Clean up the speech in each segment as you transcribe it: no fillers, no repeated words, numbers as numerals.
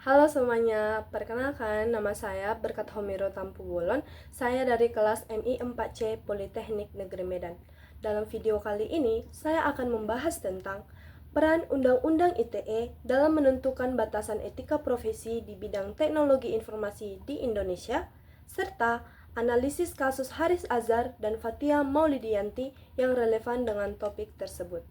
Halo semuanya, perkenalkan nama saya Berkat Homiro Tampu Bolon. Saya dari kelas MI 4C Politeknik Negeri Medan. Dalam video kali ini, saya akan membahas tentang peran Undang-Undang ITE dalam menentukan batasan etika profesi di bidang teknologi informasi di Indonesia, serta analisis kasus Haris Azhar dan Fathia Maulidiyanti yang relevan dengan topik tersebut.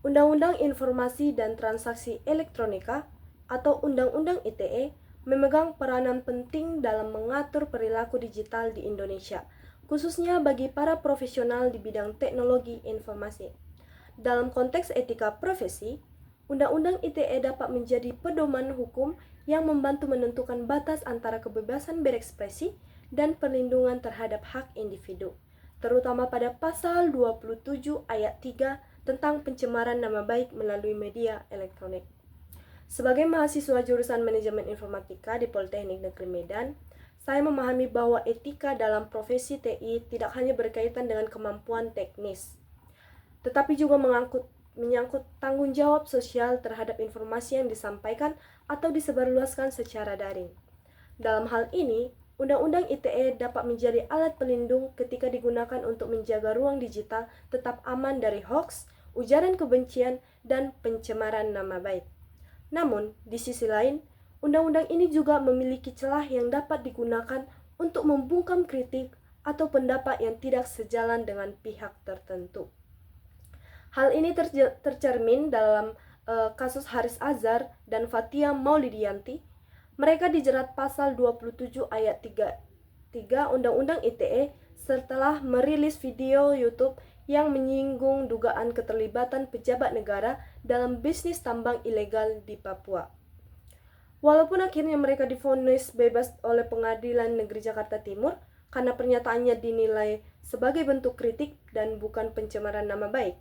Undang-Undang Informasi dan Transaksi Elektronika atau Undang-Undang ITE memegang peranan penting dalam mengatur perilaku digital di Indonesia, khususnya bagi para profesional di bidang teknologi informasi. Dalam konteks etika profesi, Undang-Undang ITE dapat menjadi pedoman hukum yang membantu menentukan batas antara kebebasan berekspresi dan perlindungan terhadap hak individu, terutama pada pasal 27 ayat 3 tentang pencemaran nama baik melalui media elektronik. Sebagai mahasiswa jurusan Manajemen Informatika di Politeknik Negeri Medan, saya memahami bahwa etika dalam profesi TI tidak hanya berkaitan dengan kemampuan teknis, tetapi juga menyangkut tanggung jawab sosial terhadap informasi yang disampaikan atau disebarluaskan secara daring. Dalam hal ini, Undang-Undang ITE dapat menjadi alat pelindung ketika digunakan untuk menjaga ruang digital tetap aman dari hoaks, ujaran kebencian, dan pencemaran nama baik. Namun, di sisi lain, undang-undang ini juga memiliki celah yang dapat digunakan untuk membungkam kritik atau pendapat yang tidak sejalan dengan pihak tertentu. Hal ini tercermin dalam kasus Haris Azhar dan Fathia Maulidiyanti. Mereka dijerat pasal 27 ayat 3 Undang-Undang ITE setelah merilis video YouTube yang menyinggung dugaan keterlibatan pejabat negara dalam bisnis tambang ilegal di Papua. Walaupun akhirnya mereka divonis bebas oleh Pengadilan Negeri Jakarta Timur karena pernyataannya dinilai sebagai bentuk kritik dan bukan pencemaran nama baik,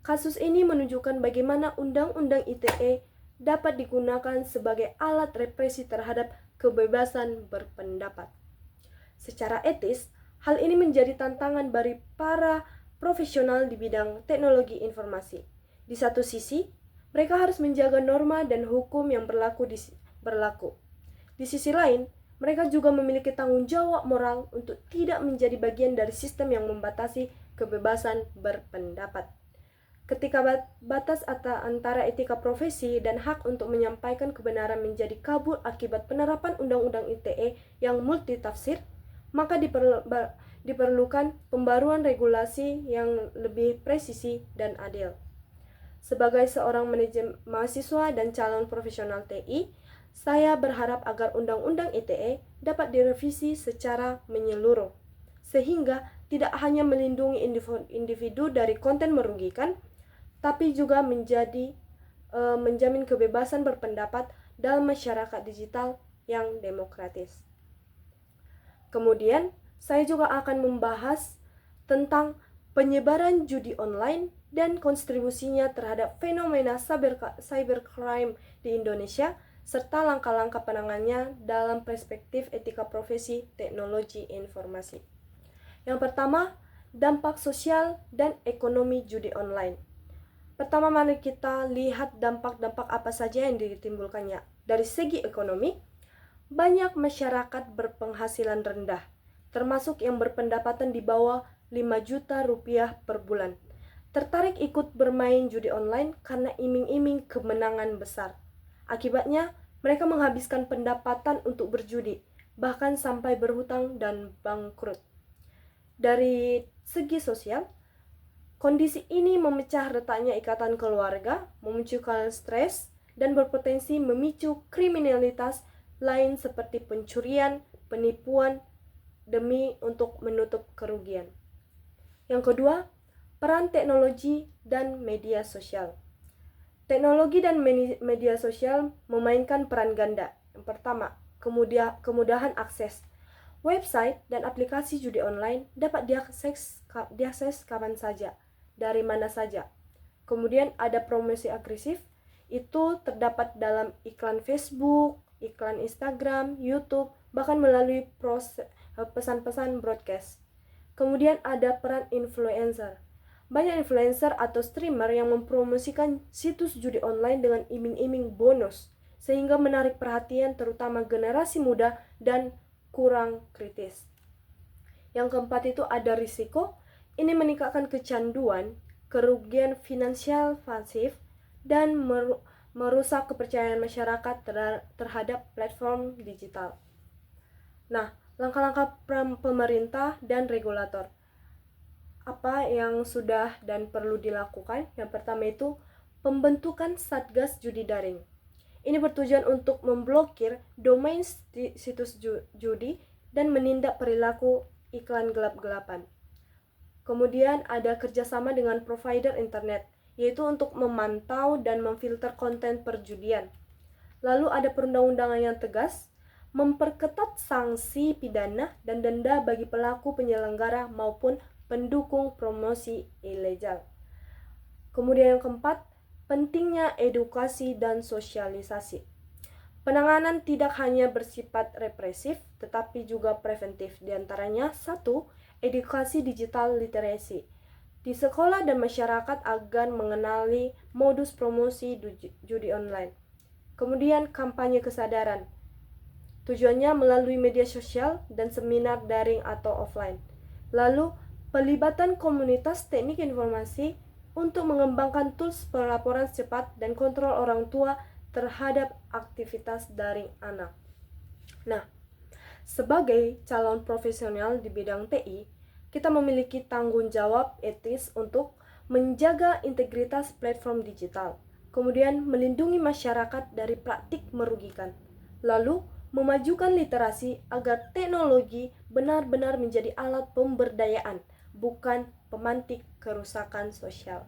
kasus ini menunjukkan bagaimana Undang-Undang ITE dapat digunakan sebagai alat represi terhadap kebebasan berpendapat. Secara etis, hal ini menjadi tantangan bagi para profesional di bidang teknologi informasi. Di satu sisi, mereka harus menjaga norma dan hukum yang berlaku. Di sisi lain, mereka juga memiliki tanggung jawab moral untuk tidak menjadi bagian dari sistem yang membatasi kebebasan berpendapat. Ketika batas antara etika profesi dan hak untuk menyampaikan kebenaran menjadi kabur akibat penerapan Undang-Undang ITE yang multitafsir, maka diperlukan pembaruan regulasi yang lebih presisi dan adil. Sebagai seorang mahasiswa dan calon profesional TI, saya berharap agar Undang-Undang ITE dapat direvisi secara menyeluruh, sehingga tidak hanya melindungi individu dari konten merugikan, tapi juga menjamin kebebasan berpendapat dalam masyarakat digital yang demokratis. Kemudian, saya juga akan membahas tentang penyebaran judi online dan kontribusinya terhadap fenomena cybercrime di Indonesia, serta langkah-langkah penanganannya dalam perspektif etika profesi teknologi informasi. Yang pertama, dampak sosial dan ekonomi judi online. Pertama, mari kita lihat dampak-dampak apa saja yang ditimbulkannya. Dari segi ekonomi, banyak masyarakat berpenghasilan rendah, termasuk yang berpendapatan di bawah 5 juta rupiah per bulan, tertarik ikut bermain judi online karena iming-iming kemenangan besar. Akibatnya, mereka menghabiskan pendapatan untuk berjudi, bahkan sampai berhutang dan bangkrut. Dari segi sosial, kondisi ini memecah retaknya ikatan keluarga, memunculkan stres, dan berpotensi memicu kriminalitas lain seperti pencurian, penipuan, demi untuk menutup kerugian. Yang kedua, peran teknologi dan media sosial. Teknologi dan media sosial memainkan peran ganda. Yang pertama, kemudahan akses. Website dan aplikasi judi online dapat diakses kapan saja, dari mana saja. Kemudian ada promosi agresif, itu terdapat dalam iklan Facebook, iklan Instagram, YouTube, bahkan melalui pesan-pesan broadcast. Kemudian ada peran influencer. Banyak influencer atau streamer yang mempromosikan situs judi online dengan iming-iming bonus sehingga menarik perhatian terutama generasi muda dan kurang kritis. Yang keempat itu ada risiko, ini meningkatkan kecanduan, kerugian finansial pasif, dan merusak kepercayaan masyarakat terhadap platform digital. Nah, langkah-langkah pemerintah dan regulator. Apa yang sudah dan perlu dilakukan? Yang pertama itu pembentukan Satgas Judi Daring. Ini bertujuan untuk memblokir domain situs judi dan menindak perilaku iklan gelap-gelapan. Kemudian ada kerjasama dengan provider internet, yaitu untuk memantau dan memfilter konten perjudian. Lalu ada perundang-undangan yang tegas, memperketat sanksi pidana dan denda bagi pelaku penyelenggara maupun pendukung promosi ilegal. Kemudian yang keempat, pentingnya edukasi dan sosialisasi. Penanganan tidak hanya bersifat represif, tetapi juga preventif. Di antaranya, 1. Edukasi digital literacy. Di sekolah dan masyarakat agar mengenali modus promosi judi online. Kemudian, kampanye kesadaran. Tujuannya melalui media sosial dan seminar daring atau offline. Lalu, pelibatan komunitas teknik informasi untuk mengembangkan tools pelaporan cepat dan kontrol orang tua terhadap aktivitas daring anak. Nah, sebagai calon profesional di bidang TI, kita memiliki tanggung jawab etis untuk menjaga integritas platform digital, kemudian melindungi masyarakat dari praktik merugikan, lalu memajukan literasi agar teknologi benar-benar menjadi alat pemberdayaan, bukan pemantik kerusakan sosial.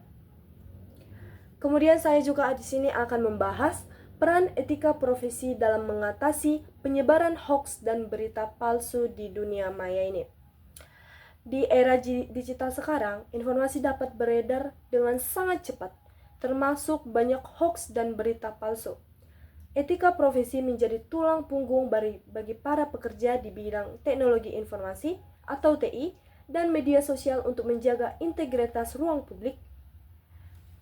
Kemudian saya juga di sini akan membahas peran etika profesi dalam mengatasi penyebaran hoaks dan berita palsu di dunia maya ini. Di era digital sekarang, informasi dapat beredar dengan sangat cepat, termasuk banyak hoaks dan berita palsu. Etika profesi menjadi tulang punggung bagi para pekerja di bidang teknologi informasi atau TI dan media sosial untuk menjaga integritas ruang publik.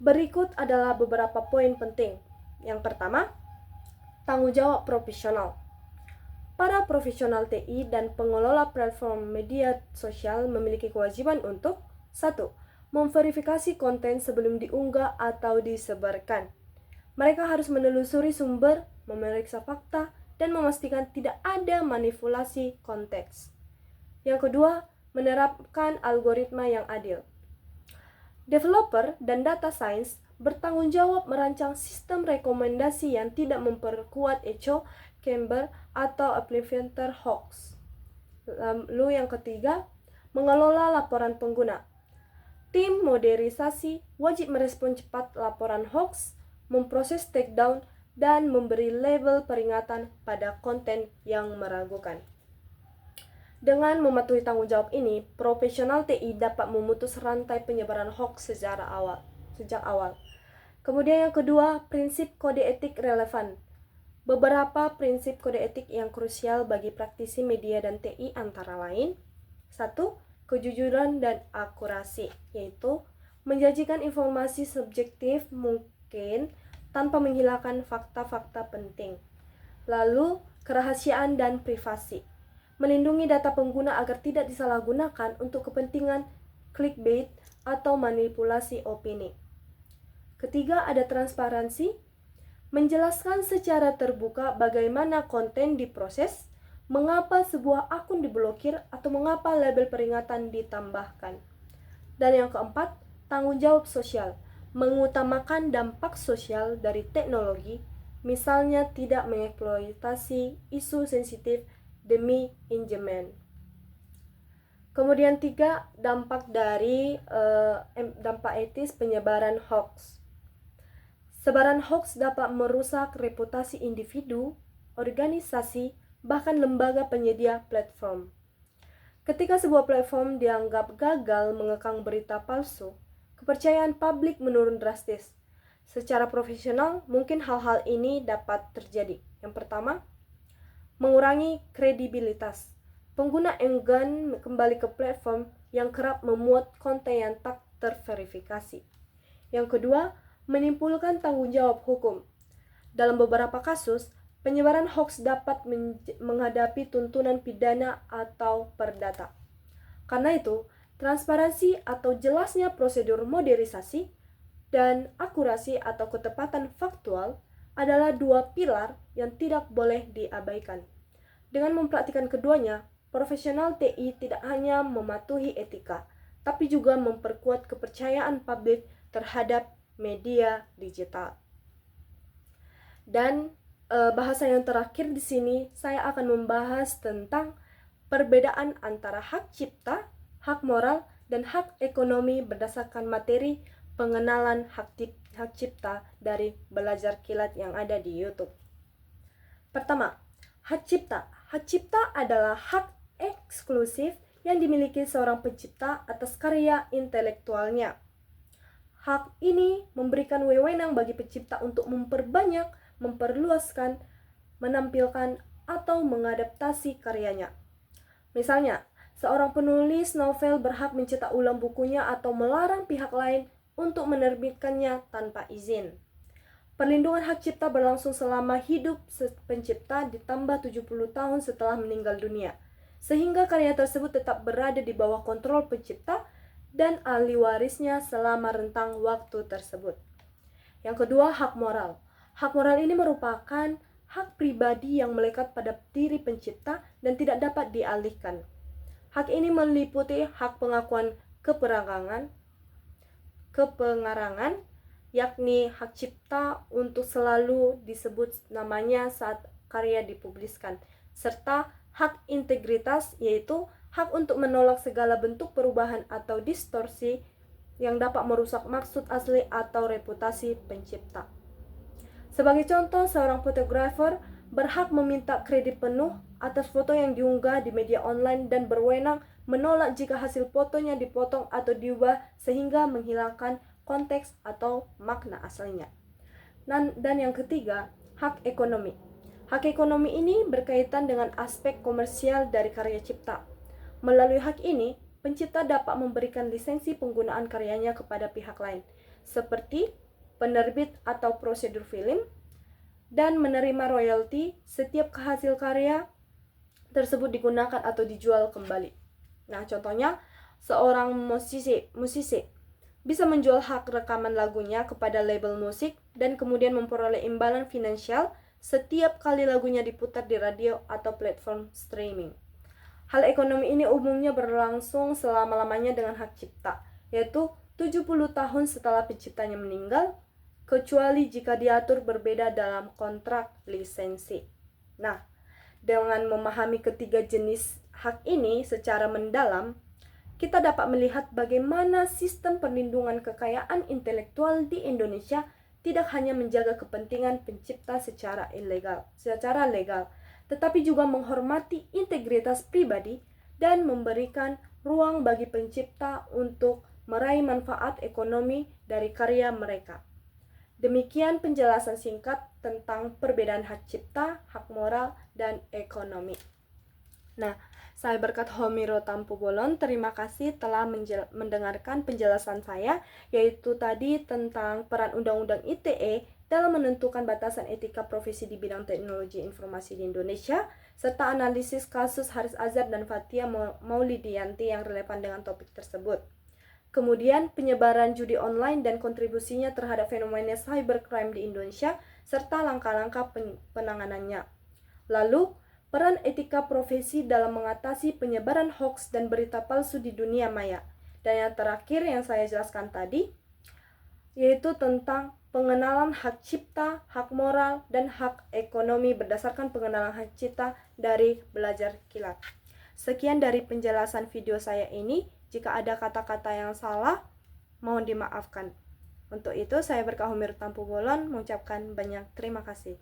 Berikut adalah beberapa poin penting. Yang pertama, tanggung jawab profesional. Para profesional TI dan pengelola platform media sosial memiliki kewajiban untuk 1. Memverifikasi konten sebelum diunggah atau disebarkan. Mereka harus menelusuri sumber, memeriksa fakta, dan memastikan tidak ada manipulasi konteks. Yang kedua, menerapkan algoritma yang adil. Developer dan data science bertanggung jawab merancang sistem rekomendasi yang tidak memperkuat echo chamber atau amplifier hoax. Lalu yang ketiga, mengelola laporan pengguna. Tim modernisasi wajib merespon cepat laporan hoax, memproses takedown, dan memberi label peringatan pada konten yang meragukan. Dengan mematuhi tanggung jawab ini, profesional TI dapat memutus rantai penyebaran hoax sejak awal. Kemudian yang kedua, prinsip kode etik relevan. Beberapa prinsip kode etik yang krusial bagi praktisi media dan TI antara lain 1. Kejujuran dan akurasi, yaitu menjanjikan informasi subjektif mungkin tanpa menghilangkan fakta-fakta penting. Lalu, kerahasiaan dan privasi, melindungi data pengguna agar tidak disalahgunakan untuk kepentingan clickbait atau manipulasi opini. Ketiga, ada transparansi, menjelaskan secara terbuka bagaimana konten diproses, mengapa sebuah akun diblokir, atau mengapa label peringatan ditambahkan. Dan yang keempat, tanggung jawab sosial, mengutamakan dampak sosial dari teknologi, misalnya tidak mengeksploitasi isu sensitif demi engagement. Kemudian 3, dampak etis penyebaran hoax. Sebaran hoax dapat merusak reputasi individu, organisasi, bahkan lembaga penyedia platform. Ketika sebuah platform dianggap gagal mengekang berita palsu, kepercayaan publik menurun drastis. Secara profesional, mungkin hal-hal ini dapat terjadi. Yang pertama, mengurangi kredibilitas. Pengguna enggan kembali ke platform yang kerap memuat konten yang tak terverifikasi. Yang kedua, menimbulkan tanggung jawab hukum. Dalam beberapa kasus, penyebaran hoaks dapat menghadapi tuntunan pidana atau perdata. Karena itu, transparansi atau jelasnya prosedur modernisasi dan akurasi atau ketepatan faktual adalah dua pilar yang tidak boleh diabaikan. Dengan mempraktikkan keduanya, profesional TI tidak hanya mematuhi etika, tapi juga memperkuat kepercayaan publik terhadap media digital. Dan bahasa yang terakhir di sini saya akan membahas tentang perbedaan antara hak cipta, hak moral, dan hak ekonomi berdasarkan materi pengenalan hak cipta dari Belajar Kilat yang ada di YouTube. Pertama, hak cipta. Hak cipta adalah hak eksklusif yang dimiliki seorang pencipta atas karya intelektualnya. Hak ini memberikan wewenang bagi pencipta untuk memperbanyak, memperluaskan, menampilkan, atau mengadaptasi karyanya. Misalnya, seorang penulis novel berhak mencetak ulang bukunya atau melarang pihak lain untuk menerbitkannya tanpa izin. Perlindungan hak cipta berlangsung selama hidup pencipta ditambah 70 tahun setelah meninggal dunia, sehingga karya tersebut tetap berada di bawah kontrol pencipta dan ahli warisnya selama rentang waktu tersebut. Yang kedua, hak moral. Hak moral ini merupakan hak pribadi yang melekat pada diri pencipta dan tidak dapat dialihkan. Hak ini meliputi hak pengakuan kepengarangan, yakni hak cipta untuk selalu disebut namanya saat karya dipubliskan, serta hak integritas, yaitu hak untuk menolak segala bentuk perubahan atau distorsi yang dapat merusak maksud asli atau reputasi pencipta. Sebagai contoh, seorang fotografer berhak meminta kredit penuh atas foto yang diunggah di media online dan berwenang menolak jika hasil fotonya dipotong atau diubah sehingga menghilangkan konteks atau makna aslinya. Dan yang ketiga, hak ekonomi. Hak ekonomi ini berkaitan dengan aspek komersial dari karya cipta. Melalui hak ini, pencipta dapat memberikan lisensi penggunaan karyanya kepada pihak lain, seperti penerbit atau prosedur film, dan menerima royalti setiap hasil karya tersebut digunakan atau dijual kembali. Nah, contohnya, seorang musisi bisa menjual hak rekaman lagunya kepada label musik dan kemudian memperoleh imbalan finansial setiap kali lagunya diputar di radio atau platform streaming. Hal ekonomi ini umumnya berlangsung selama-lamanya dengan hak cipta, yaitu 70 tahun setelah penciptanya meninggal, kecuali jika diatur berbeda dalam kontrak lisensi. Nah, dengan memahami ketiga jenis hak ini secara mendalam, kita dapat melihat bagaimana sistem perlindungan kekayaan intelektual di Indonesia tidak hanya menjaga kepentingan pencipta secara legal, tetapi juga menghormati integritas pribadi dan memberikan ruang bagi pencipta untuk meraih manfaat ekonomi dari karya mereka. Demikian penjelasan singkat tentang perbedaan hak cipta, hak moral, dan ekonomi. Nah, saya Berkat Homiro Tampu Bolon, terima kasih telah mendengarkan penjelasan saya, yaitu tadi tentang peran Undang-Undang ITE dalam menentukan batasan etika profesi di bidang teknologi informasi di Indonesia, serta analisis kasus Haris Azhar dan Fathia Maulidiyanti yang relevan dengan topik tersebut. Kemudian penyebaran judi online dan kontribusinya terhadap fenomena cybercrime di Indonesia, serta langkah-langkah penanganannya. Lalu, peran etika profesi dalam mengatasi penyebaran hoaks dan berita palsu di dunia maya. Dan yang terakhir yang saya jelaskan tadi, yaitu tentang pengenalan hak cipta, hak moral, dan hak ekonomi berdasarkan pengenalan hak cipta dari Belajar Kilat. Sekian dari penjelasan video saya ini. Jika ada kata-kata yang salah, mohon dimaafkan. Untuk itu, saya Berkah Homiro Tampu Bolon mengucapkan banyak terima kasih.